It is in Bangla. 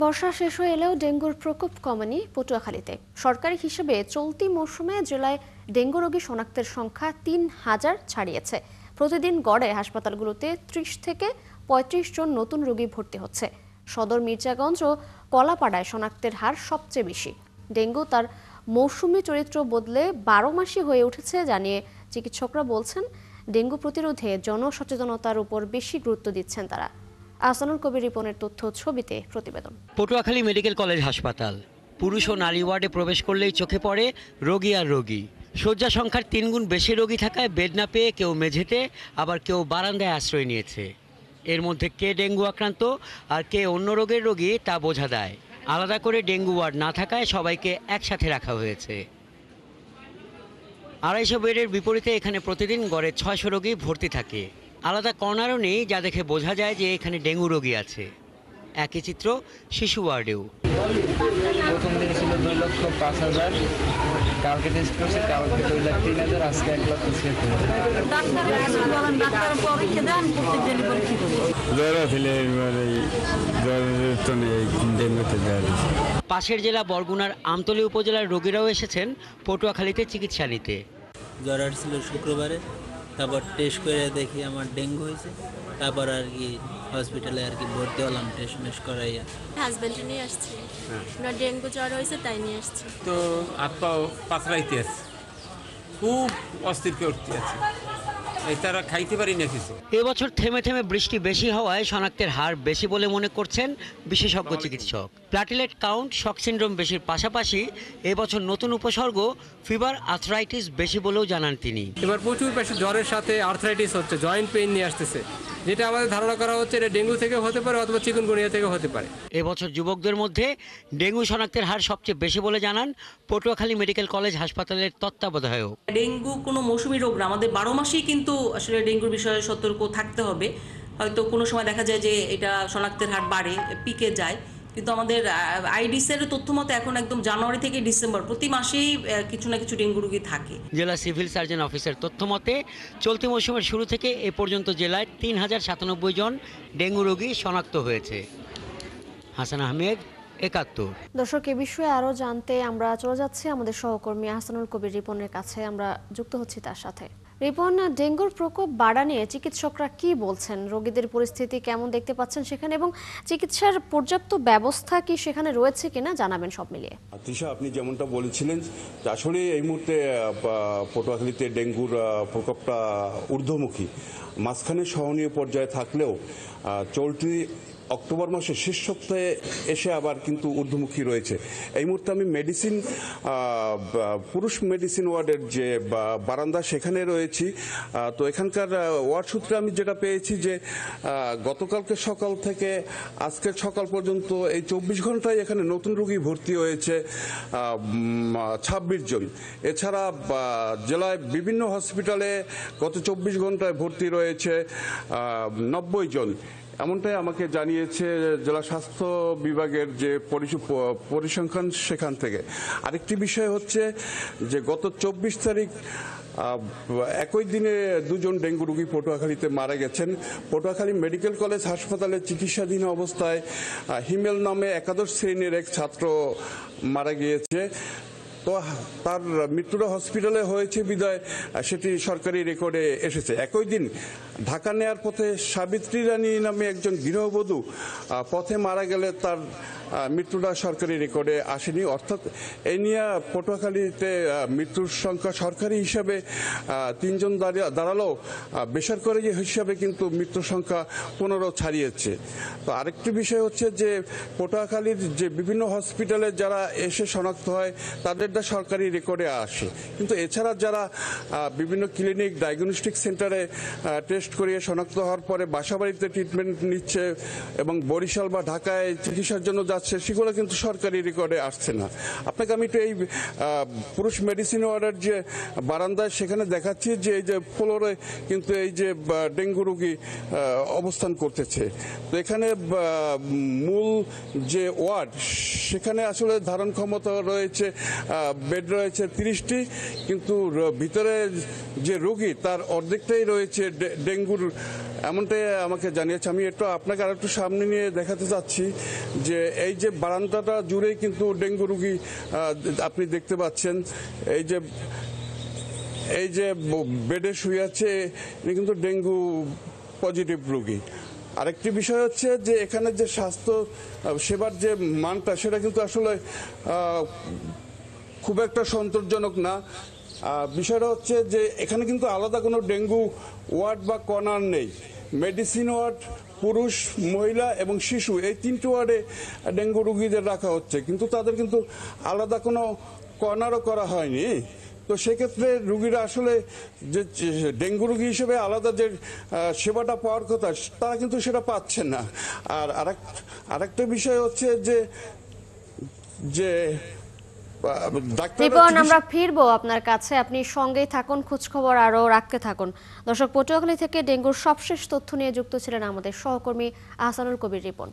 বর্ষা শেষ হয়ে এলেও ডেঙ্গুর প্রকোপ কমেনি পটুয়াখালীতে। সরকারি হিসেবে চলতি মৌসুমে জেলায় ডেঙ্গু রোগী শনাক্তের সংখ্যা ৩,০০০ ছাড়িয়েছে। প্রতিদিন গড়ে হাসপাতালগুলোতে ৩০ থেকে ৩৫ জন নতুন রোগী ভর্তি হচ্ছে। সদর মির্জাগঞ্জ ও কলাপাড়ায় শনাক্তের হার সবচেয়ে বেশি। ডেঙ্গু তার মৌসুমী চরিত্র বদলে ১২ মাসই হয়ে উঠেছে জানিয়ে চিকিৎসকরা বলছেন, ডেঙ্গু প্রতিরোধে জনসচেতনতার উপর বেশি গুরুত্ব দিচ্ছেন তারা। আহসানুল কবির রিপনের তথ্য ছবিতে প্রতিবেদন। পটুয়াখালী মেডিকেল কলেজ হাসপাতাল। পুরুষ ও নারী ওয়ার্ডে প্রবেশ করলেই চোখে পড়ে রোগী আর রোগী। শয্যা সংখ্যার ৩ গুণ বেশি রোগী থাকায় বেড না পেয়ে কেউ মেঝেতে, আবার কেউ বারান্দায় আশ্রয় নিয়েছে। এর মধ্যে কে ডেঙ্গু আক্রান্ত আর কে অন্য রোগের রোগী তা বোঝা দেয়। আলাদা করে ডেঙ্গু ওয়ার্ড না থাকায় সবাইকে একসাথে রাখা হয়েছে। ২৫০ বেডের বিপরীতে এখানে প্রতিদিন গড়ে ৬০০ রোগী ভর্তি থাকে। আলাদা কর্নারও নেই, যা দেখে বোঝা যায় যে এখানে ডেঙ্গু রোগী আছে। একই চিত্র শিশু ওয়ার্ডেও। প্রথম দিন ছিল ২,৫০,০০০, কালকে টেস্ট করছে, কালকে 2,৩০,০০০, আজকে ১,৬০,০০০। পাশের জেলা বরগুনার আমতলী উপজেলার রোগীরাও এসেছেন পটুয়াখালীতে চিকিৎসা নিতে। জ্বর আসছিল শুক্রবারে, তারপর টেস্ট করে দেখি আমার ডেঙ্গু হয়েছে। তারপর আর কি হসপিটালে আর কি ভর্তি হলাম টেস্ট মেস্ট করাইয়া। হাজব্যান্ড নিয়ে আসছি, ওনার ডেঙ্গু জ্বর হয়েছে তাই নিয়ে আসছি। তো হাত পাও পাতলাইতে আছে, খুব অস্থির করতে আছে, এই তারা খাইতে পারি না কিছু। এবছর থেমে থেমে বৃষ্টি বেশি হওয়ায় শনাক্তের হার বেশি বলে মনে করছেন বিশেষজ্ঞ চিকিৎসক। প্লাটিলেট কাউন্ট, শক সিন্ড্রোম বেশির পাশাপাশি এবছর নতুন উপসর্গ ফিভার, আর্থ্রাইটিস বেশি বলেও জানান তিনি। এবার প্রচুর বেশি জ্বরের সাথে আর্থ্রাইটিস হচ্ছে, জয়েন্ট পেইন নিয়ে আসতেছে, যেটা আমাদের ধারণা করা হচ্ছে এটা ডেঙ্গু থেকে হতে পারে অথবা চিকুনগুনিয়া থেকে হতে পারে। এবছর যুবকদের মধ্যে ডেঙ্গু শনাক্তের হার সবচেয়ে বেশি বলে জানান পটুয়াখালী মেডিকেল কলেজ হাসপাতালের তত্ত্বাবধায়ক। ডেঙ্গু কোনো মৌসুমী রোগ না, আমাদের ১২ মাসেই কিন্তু আসলে ডেঙ্গুর বিষয়ে সতর্ক থাকতে হবে। হয়তো কোনো সময় দেখা যায় যে এটা শনাক্তের হার বাড়ে, পিকে যায়, কিন্তু আমাদের আইডিসের তথ্য মতে এখন একদম জানুয়ারি থেকে ডিসেম্বর প্রতি মাসেই কিছু না কিছু ডেঙ্গু রোগী থাকে। জেলা সিভিল সার্জন অফিসের তথ্য মতে চলতি মৌসুমের শুরু থেকে এ পর্যন্ত জেলায় ৩,০৯৭ জন ডেঙ্গু রোগী শনাক্ত হয়েছে। হাসান আহমেদ, ৭১। দর্শক, এ বিষয়ে আরও জানতে আমরা চলে যাচ্ছি আমাদের সহকর্মী আহসানুল কবির রিপনের কাছে। আমরা যুক্ত হচ্ছি তার সাথে। রিপন, ডেঙ্গুর প্রকোপ বাড়া নিয়ে চিকিৎসকরা কি বলছেন? রোগীদের পরিস্থিতি কেমন দেখতে পাচ্ছেন সেখানে, এবং চিকিৎসার পর্যাপ্ত ব্যবস্থা কি সেখানে রয়েছে কিনা জানাবেন সব মিলিয়ে। তৃষা, আপনি যেমনটা বলেছিলেন আসলে এই মুহূর্তে পটুয়াখালীতে ডেঙ্গুর প্রকোপটা ঊর্ধ্বমুখী, মাঝখানে সহনীয় পর্যায়ে থাকলেও চলতি অক্টোবর মাসের শেষ সপ্তাহে এসে আবার কিন্তু ঊর্ধ্বমুখী রয়েছে। এই মুহূর্তে আমি পুরুষ মেডিসিন ওয়ার্ডের যে বারান্দা সেখানে রয়েছি। তো এখানকার ওয়ার্ড সূত্রে আমি যেটা পেয়েছি যে গতকালকে সকাল থেকে আজকের সকাল পর্যন্ত এই ২৪ ঘন্টায় এখানে নতুন রোগী ভর্তি হয়েছে ২৬ জন। এছাড়া জেলায় বিভিন্ন হসপিটালে গত ২৪ ঘন্টায় ভর্তি রয়েছে ৯০ জন। এমনটাই আমাকে জানিয়েছে জেলা স্বাস্থ্য বিভাগের যে পরিসংখ্যান সেখান থেকে। আরেকটি বিষয় হচ্ছে যে গত ২৪ তারিখ একই দিনে ২ জন ডেঙ্গু রোগী পটুয়াখালীতে মারা গেছেন। পটুয়াখালী মেডিকেল কলেজ হাসপাতালে চিকিৎসাধীন অবস্থায় হিমেল নামে একাদশ শ্রেণীর এক ছাত্র মারা গিয়েছে। তো তার মৃত্যুটা হসপিটালে হয়েছে বিদায় সেটি সরকারি রেকর্ডে এসেছে। একই দিন ঢাকা নেয়ার পথে সাবিত্রী রানী নামে একজন গৃহবধূ পথে মারা গেলে তার মৃত্যুটা সরকারি রেকর্ডে আসেনি। অর্থাৎ এই নিয়ে পটুয়াখালীতে মৃত্যুর সংখ্যা সরকারি হিসাবে ৩ জন দাঁড়ালেও বেসরকারি হিসাবে কিন্তু মৃত্যুর সংখ্যা ১৫ ছাড়িয়েছে। তো আরেকটি বিষয় হচ্ছে যে পটুয়াখালীর যে বিভিন্ন হসপিটালে যারা এসে শনাক্ত হয় তাদেরটা সরকারি রেকর্ডে আসে, কিন্তু এছাড়া যারা বিভিন্ন ক্লিনিক, ডায়াগনস্টিক সেন্টারে টেস্ট করিয়ে শনাক্ত হওয়ার পরে বাসাবাড়িতে ট্রিটমেন্ট নিচ্ছে এবং বরিশাল বা ঢাকায় চিকিৎসার জন্য যাচ্ছে, সেগুলো কিন্তু সরকারি রেকর্ডে আসছে না। আপনাকে আমি একটু এই পুরুষ মেডিসিন ওয়ার্ডের যে বারান্দায় সেখানে দেখাচ্ছি যে এই যে ফ্লোরে কিন্তু এই যে ডেঙ্গু রোগী অবস্থান করতেছে। তো এখানে মূল যে ওয়ার্ড সেখানে আসলে ধারণ ক্ষমতা রয়েছে, বেড রয়েছে ৩০টি, কিন্তু ভিতরে যে রোগী তার অর্ধেকটাই রয়েছে ডেঙ্গুর এমনটাই আমাকে জানিয়েছে। আমি একটু আপনাকে আর একটু সামনে নিয়ে দেখাতে চাচ্ছি যে এই যে বারান্দাটা জুড়েই কিন্তু ডেঙ্গু রোগী আপনি দেখতে পাচ্ছেন। এই যে বেডে শুয়ে আছে ইনি কিন্তু ডেঙ্গু পজিটিভ রোগী। আরেকটি বিষয় হচ্ছে যে এখানে যে স্বাস্থ্য সেবার যে মানটা সেটা কিন্তু আসলে খুব একটা সন্তোষজনক না। বিষয়টা হচ্ছে যে এখানে কিন্তু আলাদা কোনো ডেঙ্গু ওয়ার্ড বা কর্নার নেই। মেডিসিন ওয়ার্ড, পুরুষ, মহিলা এবং শিশু এই 3টি ওয়ার্ডে ডেঙ্গু রোগীদের রাখা হচ্ছে, কিন্তু তাদের কিন্তু আলাদা কোনো কর্নারও করা হয়নি। তো সেক্ষেত্রে রুগীরা আসলে যে ডেঙ্গু রোগী হিসেবে আলাদা যে সেবাটা পাওয়ার কথা তারা কিন্তু সেটা পাচ্ছে না। আর আরেকটা বিষয় হচ্ছে যে রিপন, আমরা ফিরবো আপনার কাছে, আপনি সঙ্গেই থাকুন, খোঁজখবর আরও রাখতে থাকুন। দর্শক, পটুয়াখালী থেকে ডেঙ্গুর সবশেষ তথ্য নিয়ে যুক্ত ছিলেন আমাদের সহকর্মী আহসানুল কবির রিপন।